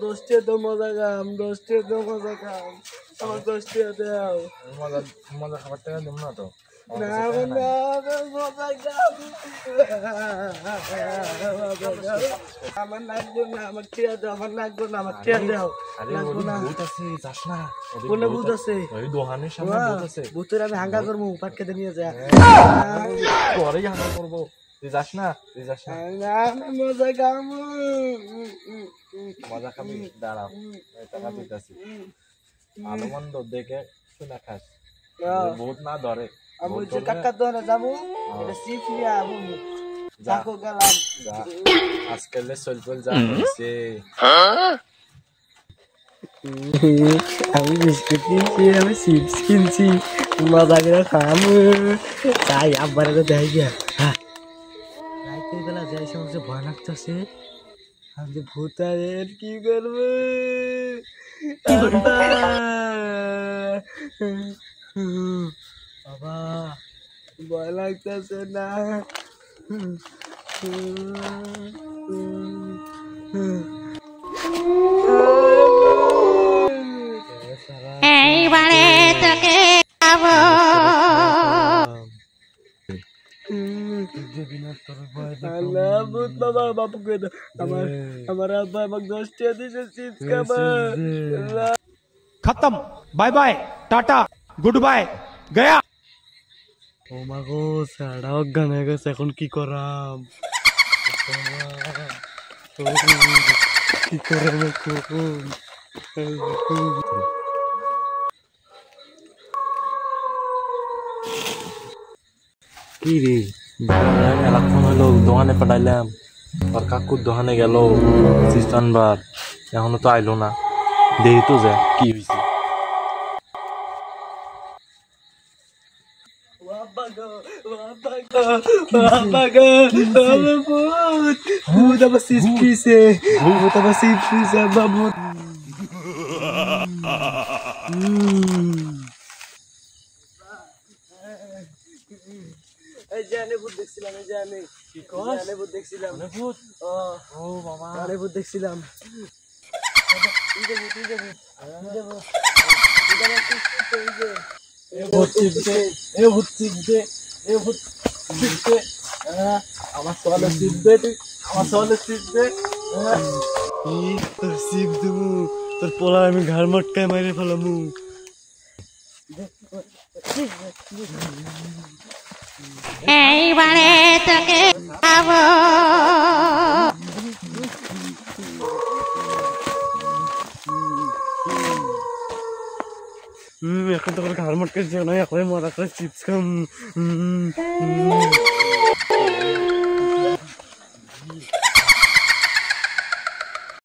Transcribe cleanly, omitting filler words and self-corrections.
দোস্তে তো মজা খাম, দোস্তে তো মজা খাম, আমার দোস্তে দাও। মজা খাবার টাকা দেব না তো। না না মজা খাম, আমার লাগবে না, আমার টিয়া দাও, আমার লাগবে না, আমার টিয়া দাও। লাগবে না। ভূত আছে, যাস না। কোনে ভূত আছে? ওই দোকানের সামনে ভূত আছে। ভূতের আমি হাঙ্গা করবো, পাট খেতে নিয়ে যা। তোরই হাঙ্গা করবো, তুই যাস না, তুই যাস না। না আমি মজা খাম। মজা খাবি, দাঁড়াও টাকা দিতেছি। ভালো মন্দ দেখে শুনে খাস, ভূত না ধরে। আমি যে কাকার দোকানে যাবো, এটা চিপস নিয়ে আবো, যাকো গেলাম। আজকাল চলপল যা হয়েছে। আমি বিস্কুট কিনছি, আমি চিপস কিনছি, মজা করে খামো। তাই আব্বার দেয় গিয়া রাইতের বেলা যাই সমস্ত ভয় লাগতেছে। আমি যে ভূতারের কি করবো? বাবা ভয় লাগতেছে না। এইবারে তোকে খাবো। বাবা বাপুকে আমার আব্বা আমাকে 10 টাকা দিয়েছে চিপস খাবার। खत्म bye bye tata goodbye गया। ও মা গো সারা অজ্ঞান হয়ে গেছে, এখন কি করাম? কি করাম এখন? কি রে এলাক্ষণ হলো দোকানে পাঠাইলাম, আর কাকুর দোকানে গেল বার, এখনো তো আইলো না। দেখি তো যা কি হয়েছে। ভূত আবার চিপস খেয়েছে, ভূত আবার চিপস খেয়েছে, আব্বা ভূত। এই যে আমি ভূত দেখছিলাম, এই যে আমি ভূত দেখছিলাম, ভূত। ও বাবা আরে ভূত দেখছিলাম। আমার সওয়ালে চিপ দে, তুই আমার সওয়ালে চিপ দে। তোর চিপ দেবো, তোর পোলা আমি ঘাড় মটকায় মারে ফেলামু। এইবারে তোকে খাবো। এখন তো ঘাড় মটকাচ্ছে না, এখন মজা করে চিপস খাম।